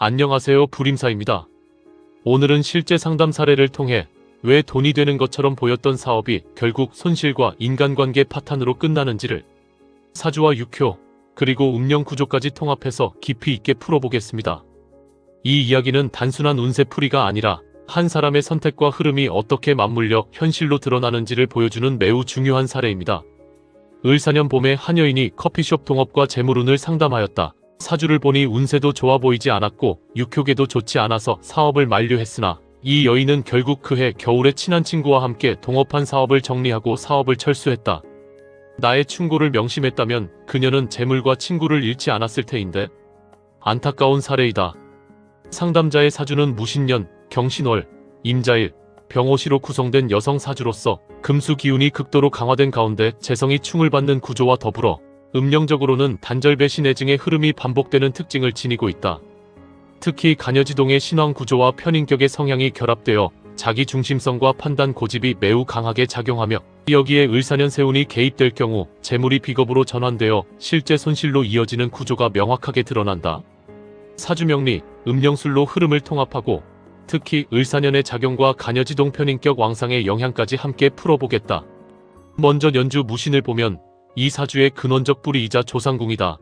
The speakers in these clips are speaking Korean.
안녕하세요, 불임사입니다. 오늘은 실제 상담 사례를 통해 왜 돈이 되는 것처럼 보였던 사업이 결국 손실과 인간관계 파탄으로 끝나는지를 사주와 육효, 그리고 음령 구조까지 통합해서 깊이 있게 풀어보겠습니다. 이 이야기는 단순한 운세풀이가 아니라 한 사람의 선택과 흐름이 어떻게 맞물려 현실로 드러나는지를 보여주는 매우 중요한 사례입니다. 을사년 봄에 한 여인이 커피숍 동업과 재물운을 상담하였다. 사주를 보니 운세도 좋아 보이지 않았고 육효계도 좋지 않아서 사업을 만료했으나 이 여인은 결국 그해 겨울에 친한 친구와 함께 동업한 사업을 정리하고 사업을 철수했다. 나의 충고를 명심했다면 그녀는 재물과 친구를 잃지 않았을 테인데. 안타까운 사례이다. 상담자의 사주는 무신년, 경신월, 임자일, 병오시로 구성된 여성 사주로서 금수 기운이 극도로 강화된 가운데 재성이 충을 받는 구조와 더불어 음령적으로는 단절 배신 애증의 흐름이 반복되는 특징을 지니고 있다. 특히 간여지동의 신왕 구조와 편인격의 성향이 결합되어 자기 중심성과 판단 고집이 매우 강하게 작용하며 여기에 을사년 세운이 개입될 경우 재물이 비겁으로 전환되어 실제 손실로 이어지는 구조가 명확하게 드러난다. 사주명리, 음령술로 흐름을 통합하고 특히 을사년의 작용과 간여지동 편인격 왕상의 영향까지 함께 풀어보겠다. 먼저 연주 무신을 보면 이 사주의 근원적 뿌리이자 조상궁이다.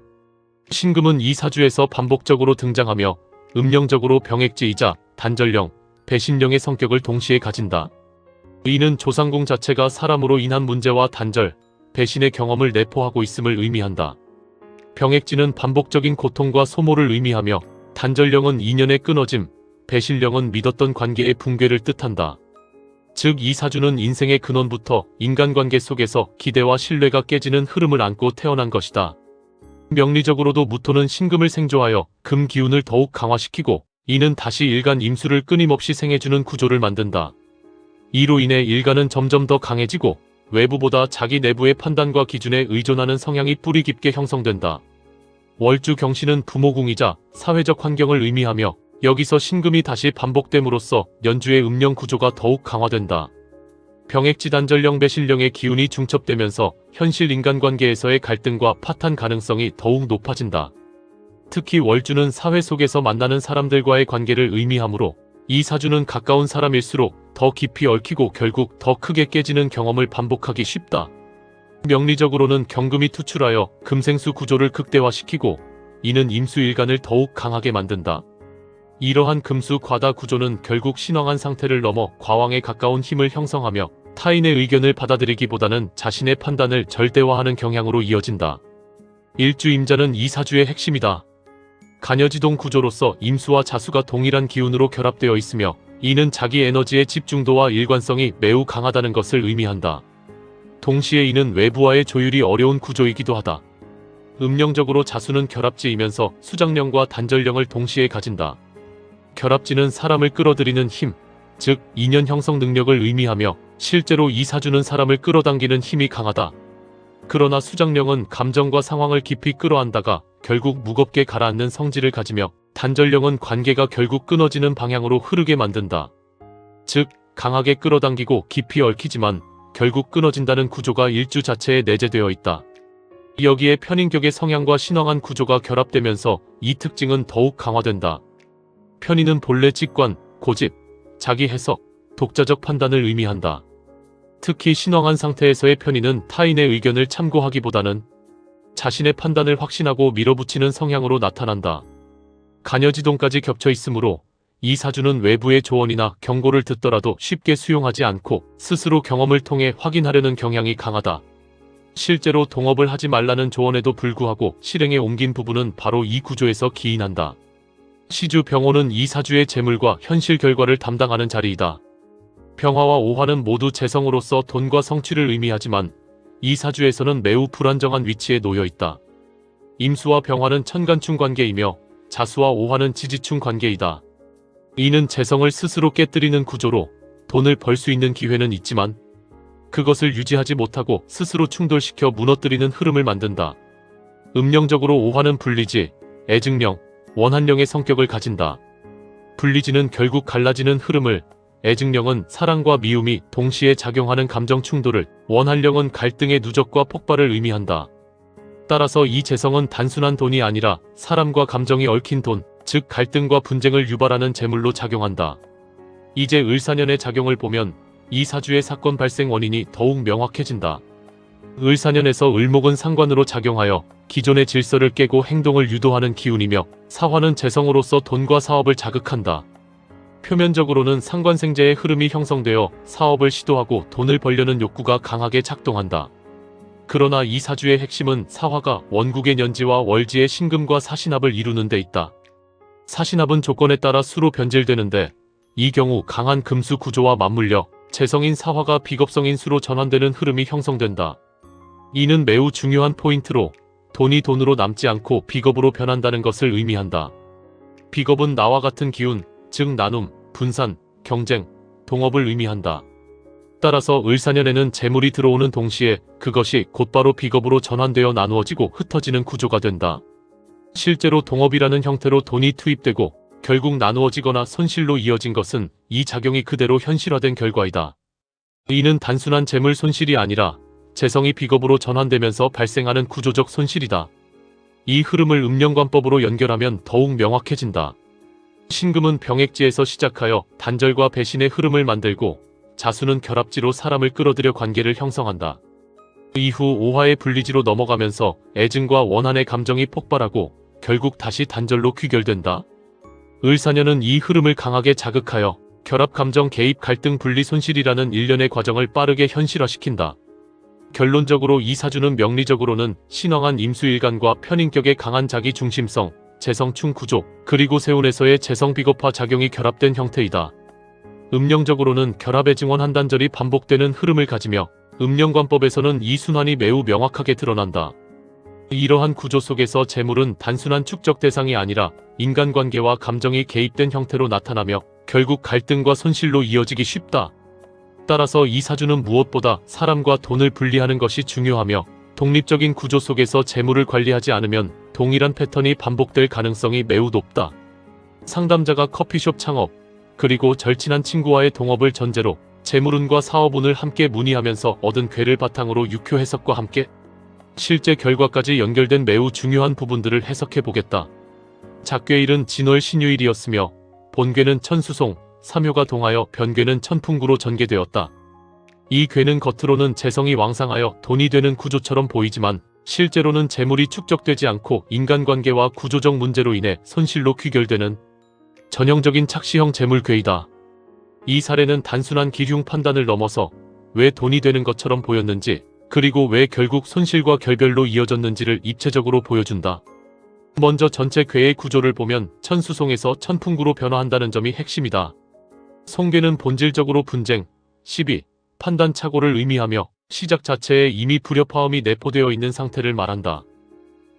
신금은 이 사주에서 반복적으로 등장하며 음령적으로 병액지이자 단절령, 배신령의 성격을 동시에 가진다. 이는 조상궁 자체가 사람으로 인한 문제와 단절, 배신의 경험을 내포하고 있음을 의미한다. 병액지는 반복적인 고통과 소모를 의미하며 단절령은 인연의 끊어짐, 배신령은 믿었던 관계의 붕괴를 뜻한다. 즉 이 사주는 인생의 근원부터 인간관계 속에서 기대와 신뢰가 깨지는 흐름을 안고 태어난 것이다. 명리적으로도 무토는 신금을 생조하여 금 기운을 더욱 강화시키고 이는 다시 일간 임수를 끊임없이 생해주는 구조를 만든다. 이로 인해 일간은 점점 더 강해지고 외부보다 자기 내부의 판단과 기준에 의존하는 성향이 뿌리 깊게 형성된다. 월주 경신은 부모궁이자 사회적 환경을 의미하며 여기서 신금이 다시 반복됨으로써 연주의 음령 구조가 더욱 강화된다. 병액지 단절령 배신령의 기운이 중첩되면서 현실 인간관계에서의 갈등과 파탄 가능성이 더욱 높아진다. 특히 월주는 사회 속에서 만나는 사람들과의 관계를 의미하므로 이 사주는 가까운 사람일수록 더 깊이 얽히고 결국 더 크게 깨지는 경험을 반복하기 쉽다. 명리적으로는 경금이 투출하여 금생수 구조를 극대화시키고 이는 임수일간을 더욱 강하게 만든다. 이러한 금수 과다 구조는 결국 신왕한 상태를 넘어 과왕에 가까운 힘을 형성하며 타인의 의견을 받아들이기보다는 자신의 판단을 절대화하는 경향으로 이어진다. 일주임자는 이 사주의 핵심이다. 간여지동 구조로서 임수와 자수가 동일한 기운으로 결합되어 있으며 이는 자기 에너지의 집중도와 일관성이 매우 강하다는 것을 의미한다. 동시에 이는 외부와의 조율이 어려운 구조이기도 하다. 음령적으로 자수는 결합지이면서 수장령과 단절령을 동시에 가진다. 결합지는 사람을 끌어들이는 힘, 즉 인연 형성 능력을 의미하며 실제로 이 사주는 사람을 끌어당기는 힘이 강하다. 그러나 수장령은 감정과 상황을 깊이 끌어안다가 결국 무겁게 가라앉는 성질을 가지며 단절령은 관계가 결국 끊어지는 방향으로 흐르게 만든다. 즉 강하게 끌어당기고 깊이 얽히지만 결국 끊어진다는 구조가 일주 자체에 내재되어 있다. 여기에 편인격의 성향과 신왕한 구조가 결합되면서 이 특징은 더욱 강화된다. 편인은 본래 직관, 고집, 자기 해석, 독자적 판단을 의미한다. 특히 신왕한 상태에서의 편인은 타인의 의견을 참고하기보다는 자신의 판단을 확신하고 밀어붙이는 성향으로 나타난다. 간여지동까지 겹쳐 있으므로 이 사주는 외부의 조언이나 경고를 듣더라도 쉽게 수용하지 않고 스스로 경험을 통해 확인하려는 경향이 강하다. 실제로 동업을 하지 말라는 조언에도 불구하고 실행에 옮긴 부분은 바로 이 구조에서 기인한다. 시주 병호는 이 사주의 재물과 현실 결과를 담당하는 자리이다. 병화와 오화는 모두 재성으로서 돈과 성취를 의미하지만 이 사주에서는 매우 불안정한 위치에 놓여 있다. 임수와 병화는 천간충 관계이며 자수와 오화는 지지충 관계이다. 이는 재성을 스스로 깨뜨리는 구조로 돈을 벌 수 있는 기회는 있지만 그것을 유지하지 못하고 스스로 충돌시켜 무너뜨리는 흐름을 만든다. 음령적으로 오화는 분리지, 애증령, 원한령의 성격을 가진다. 분리지는 결국 갈라지는 흐름을, 애증령은 사랑과 미움이 동시에 작용하는 감정 충돌을, 원한령은 갈등의 누적과 폭발을 의미한다. 따라서 이 재성은 단순한 돈이 아니라 사람과 감정이 얽힌 돈, 즉 갈등과 분쟁을 유발하는 재물로 작용한다. 이제 을사년의 작용을 보면 이 사주의 사건 발생 원인이 더욱 명확해진다. 을사년에서 을목은 상관으로 작용하여 기존의 질서를 깨고 행동을 유도하는 기운이며 사화는 재성으로서 돈과 사업을 자극한다. 표면적으로는 상관생재의 흐름이 형성되어 사업을 시도하고 돈을 벌려는 욕구가 강하게 작동한다. 그러나 이 사주의 핵심은 사화가 원국의 년지와 월지의 신금과 사신합을 이루는 데 있다. 사신합은 조건에 따라 수로 변질되는데 이 경우 강한 금수 구조와 맞물려 재성인 사화가 비겁성인 수로 전환되는 흐름이 형성된다. 이는 매우 중요한 포인트로 돈이 돈으로 남지 않고 비겁으로 변한다는 것을 의미한다. 비겁은 나와 같은 기운, 즉 나눔, 분산, 경쟁, 동업을 의미한다. 따라서 을사년에는 재물이 들어오는 동시에 그것이 곧바로 비겁으로 전환되어 나누어지고 흩어지는 구조가 된다. 실제로 동업이라는 형태로 돈이 투입되고 결국 나누어지거나 손실로 이어진 것은 이 작용이 그대로 현실화된 결과이다. 이는 단순한 재물 손실이 아니라 재성이 비겁으로 전환되면서 발생하는 구조적 손실이다. 이 흐름을 음령관법으로 연결하면 더욱 명확해진다. 신금은 병액지에서 시작하여 단절과 배신의 흐름을 만들고 자수는 결합지로 사람을 끌어들여 관계를 형성한다. 이후 오화의 분리지로 넘어가면서 애증과 원한의 감정이 폭발하고 결국 다시 단절로 귀결된다. 을사년은 이 흐름을 강하게 자극하여 결합 감정 개입 갈등 분리 손실이라는 일련의 과정을 빠르게 현실화시킨다. 결론적으로 이 사주는 명리적으로는 신왕한 임수일간과 편인격의 강한 자기 중심성, 재성충 구조, 그리고 세운에서의 재성 비겁화 작용이 결합된 형태이다. 음령적으로는 결합의 증원 한 단절이 반복되는 흐름을 가지며 음령관법에서는 이 순환이 매우 명확하게 드러난다. 이러한 구조 속에서 재물은 단순한 축적 대상이 아니라 인간관계와 감정이 개입된 형태로 나타나며 결국 갈등과 손실로 이어지기 쉽다. 따라서 이 사주는 무엇보다 사람과 돈을 분리하는 것이 중요하며 독립적인 구조 속에서 재물을 관리하지 않으면 동일한 패턴이 반복될 가능성이 매우 높다. 상담자가 커피숍 창업, 그리고 절친한 친구와의 동업을 전제로 재물운과 사업운을 함께 문의하면서 얻은 괴를 바탕으로 육효 해석과 함께 실제 결과까지 연결된 매우 중요한 부분들을 해석해 보겠다. 작괴일은 진월 신유일이었으며 본괴는 천수송, 삼효가 동하여 변괴는 천풍구로 전개되었다. 이 괴는 겉으로는 재성이 왕상하여 돈이 되는 구조처럼 보이지만 실제로는 재물이 축적되지 않고 인간관계와 구조적 문제로 인해 손실로 귀결되는 전형적인 착시형 재물괴이다. 이 사례는 단순한 기흉 판단을 넘어서 왜 돈이 되는 것처럼 보였는지, 그리고 왜 결국 손실과 결별로 이어졌는지를 입체적으로 보여준다. 먼저 전체 괴의 구조를 보면 천수송에서 천풍구로 변화한다는 점이 핵심이다. 송괴는 본질적으로 분쟁, 시비, 판단 착오를 의미하며 시작 자체에 이미 불협화음이 내포되어 있는 상태를 말한다.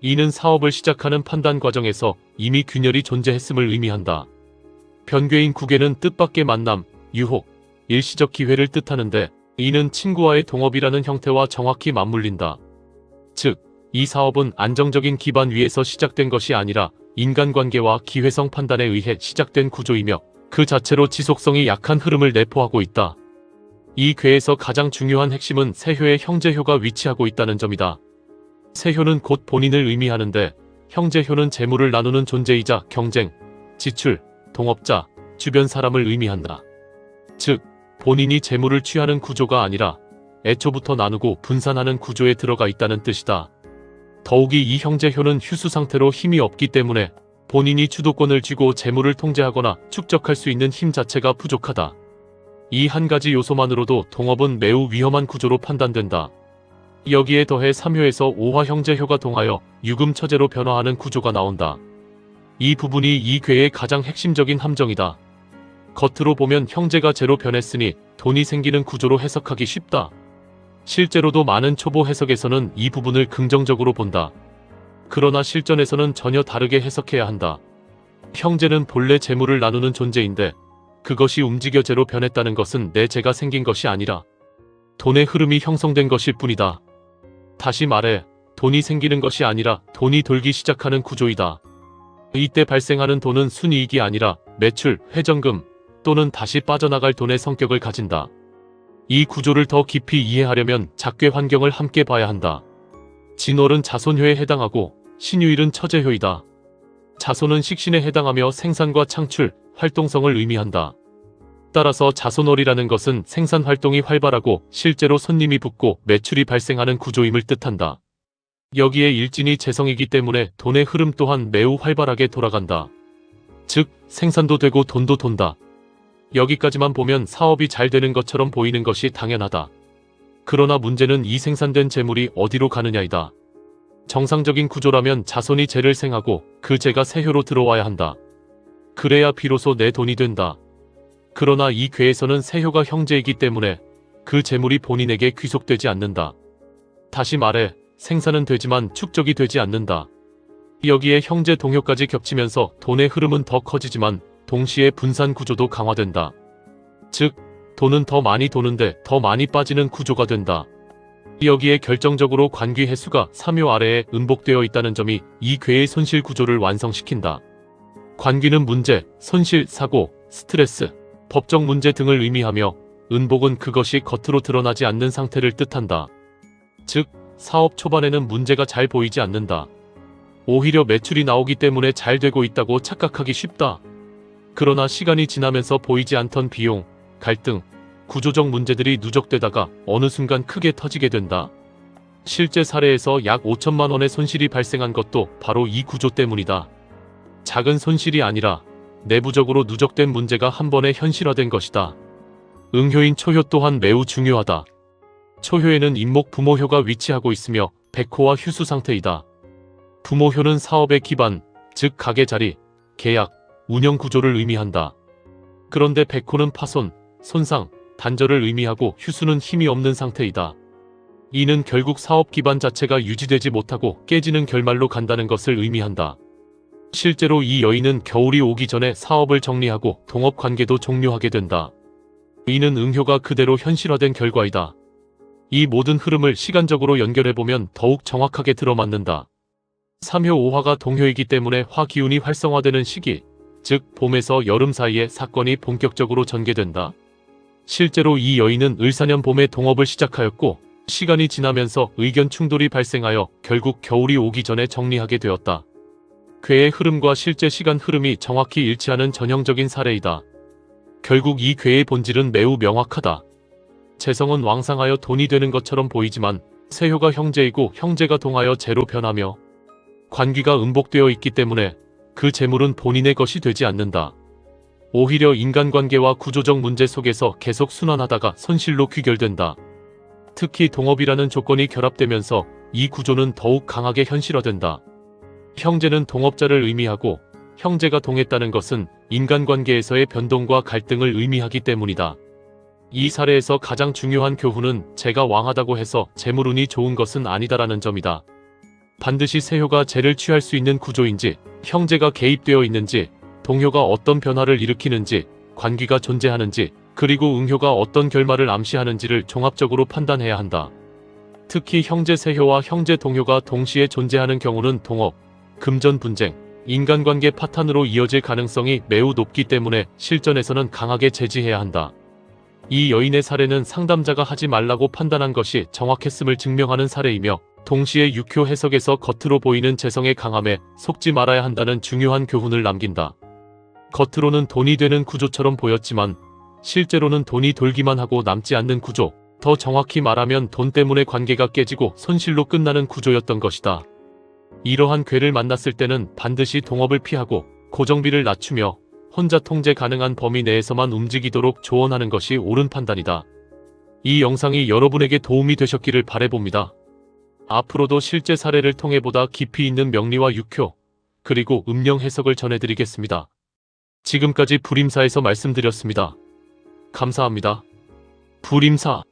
이는 사업을 시작하는 판단 과정에서 이미 균열이 존재했음을 의미한다. 변괴인 구괴는 뜻밖의 만남, 유혹, 일시적 기회를 뜻하는데 이는 친구와의 동업이라는 형태와 정확히 맞물린다. 즉, 이 사업은 안정적인 기반 위에서 시작된 것이 아니라 인간관계와 기회성 판단에 의해 시작된 구조이며 그 자체로 지속성이 약한 흐름을 내포하고 있다. 이 괴에서 가장 중요한 핵심은 세효의 형제효가 위치하고 있다는 점이다. 세효는 곧 본인을 의미하는데 형제효는 재물을 나누는 존재이자 경쟁, 지출, 동업자, 주변 사람을 의미한다. 즉, 본인이 재물을 취하는 구조가 아니라 애초부터 나누고 분산하는 구조에 들어가 있다는 뜻이다. 더욱이 이 형제효는 휴수 상태로 힘이 없기 때문에 본인이 주도권을 쥐고 재물을 통제하거나 축적할 수 있는 힘 자체가 부족하다. 이 한 가지 요소만으로도 동업은 매우 위험한 구조로 판단된다. 여기에 더해 3효에서 5화 형제효가 동하여 유금처제로 변화하는 구조가 나온다. 이 부분이 이 괴의 가장 핵심적인 함정이다. 겉으로 보면 형제가 제로 변했으니 돈이 생기는 구조로 해석하기 쉽다. 실제로도 많은 초보 해석에서는 이 부분을 긍정적으로 본다. 그러나 실전에서는 전혀 다르게 해석해야 한다. 형제는 본래 재물을 나누는 존재인데 그것이 움직여 제로 변했다는 것은 내 재가 생긴 것이 아니라 돈의 흐름이 형성된 것일 뿐이다. 다시 말해 돈이 생기는 것이 아니라 돈이 돌기 시작하는 구조이다. 이때 발생하는 돈은 순이익이 아니라 매출, 회전금 또는 다시 빠져나갈 돈의 성격을 가진다. 이 구조를 더 깊이 이해하려면 작괴 환경을 함께 봐야 한다. 진월은 자손효에 해당하고 신유일은 처제효이다. 자손은 식신에 해당하며 생산과 창출, 활동성을 의미한다. 따라서 자손월이라는 것은 생산 활동이 활발하고 실제로 손님이 붙고 매출이 발생하는 구조임을 뜻한다. 여기에 일진이 재성이기 때문에 돈의 흐름 또한 매우 활발하게 돌아간다. 즉, 생산도 되고 돈도 돈다. 여기까지만 보면 사업이 잘 되는 것처럼 보이는 것이 당연하다. 그러나 문제는 이 생산된 재물이 어디로 가느냐이다. 정상적인 구조라면 자손이 재를 생하고 그 재가 세효로 들어와야 한다. 그래야 비로소 내 돈이 된다. 그러나 이 궤에서는 세효가 형제이기 때문에 그 재물이 본인에게 귀속되지 않는다. 다시 말해 생산은 되지만 축적이 되지 않는다. 여기에 형제 동효까지 겹치면서 돈의 흐름은 더 커지지만 동시에 분산 구조도 강화된다. 즉, 돈은 더 많이 도는데 더 많이 빠지는 구조가 된다. 여기에 결정적으로 관귀 해수가 3요 아래에 음복되어 있다는 점이 이 궤의 손실 구조를 완성시킨다. 관귀는 문제, 손실, 사고, 스트레스, 법적 문제 등을 의미하며 은복은 그것이 겉으로 드러나지 않는 상태를 뜻한다. 즉, 사업 초반에는 문제가 잘 보이지 않는다. 오히려 매출이 나오기 때문에 잘 되고 있다고 착각하기 쉽다. 그러나 시간이 지나면서 보이지 않던 비용, 갈등, 구조적 문제들이 누적되다가 어느 순간 크게 터지게 된다. 실제 사례에서 약 5천만 원의 손실이 발생한 것도 바로 이 구조 때문이다. 작은 손실이 아니라 내부적으로 누적된 문제가 한 번에 현실화된 것이다. 응효인 초효 또한 매우 중요하다. 초효에는 인목 부모효가 위치하고 있으며 백호와 휴수 상태이다. 부모효는 사업의 기반, 즉 가게 자리, 계약, 운영 구조를 의미한다. 그런데 백호는 파손, 손상, 단절을 의미하고 휴수는 힘이 없는 상태이다. 이는 결국 사업 기반 자체가 유지되지 못하고 깨지는 결말로 간다는 것을 의미한다. 실제로 이 여인은 겨울이 오기 전에 사업을 정리하고 동업 관계도 종료하게 된다. 이는 응효가 그대로 현실화된 결과이다. 이 모든 흐름을 시간적으로 연결해보면 더욱 정확하게 들어맞는다. 3효 5화가 동효이기 때문에 화 기운이 활성화되는 시기, 즉 봄에서 여름 사이에 사건이 본격적으로 전개된다. 실제로 이 여인은 을사년 봄에 동업을 시작하였고 시간이 지나면서 의견 충돌이 발생하여 결국 겨울이 오기 전에 정리하게 되었다. 궤의 흐름과 실제 시간 흐름이 정확히 일치하는 전형적인 사례이다. 결국 이 궤의 본질은 매우 명확하다. 재성은 왕상하여 돈이 되는 것처럼 보이지만 세효가 형제이고 형제가 동하여 재로 변하며 관귀가 음복되어 있기 때문에 그 재물은 본인의 것이 되지 않는다. 오히려 인간관계와 구조적 문제 속에서 계속 순환하다가 손실로 귀결된다. 특히 동업이라는 조건이 결합되면서 이 구조는 더욱 강하게 현실화된다. 형제는 동업자를 의미하고 형제가 동했다는 것은 인간관계에서의 변동과 갈등을 의미하기 때문이다. 이 사례에서 가장 중요한 교훈은 재가 왕하다고 해서 재물운이 좋은 것은 아니다라는 점이다. 반드시 세효가 재를 취할 수 있는 구조인지, 형제가 개입되어 있는지, 동효가 어떤 변화를 일으키는지, 관귀가 존재하는지, 그리고 응효가 어떤 결말을 암시하는지를 종합적으로 판단해야 한다. 특히 형제 세효와 형제 동효가 동시에 존재하는 경우는 동업, 금전 분쟁, 인간관계 파탄으로 이어질 가능성이 매우 높기 때문에 실전에서는 강하게 제지해야 한다. 이 여인의 사례는 상담자가 하지 말라고 판단한 것이 정확했음을 증명하는 사례이며 동시에 육효 해석에서 겉으로 보이는 재성의 강함에 속지 말아야 한다는 중요한 교훈을 남긴다. 겉으로는 돈이 되는 구조처럼 보였지만 실제로는 돈이 돌기만 하고 남지 않는 구조, 더 정확히 말하면 돈 때문에 관계가 깨지고 손실로 끝나는 구조였던 것이다. 이러한 궤를 만났을 때는 반드시 동업을 피하고 고정비를 낮추며 혼자 통제 가능한 범위 내에서만 움직이도록 조언하는 것이 옳은 판단이다. 이 영상이 여러분에게 도움이 되셨기를 바라봅니다. 앞으로도 실제 사례를 통해 보다 깊이 있는 명리와 육효, 그리고 음령 해석을 전해드리겠습니다. 지금까지 불임사에서 말씀드렸습니다. 감사합니다. 불임사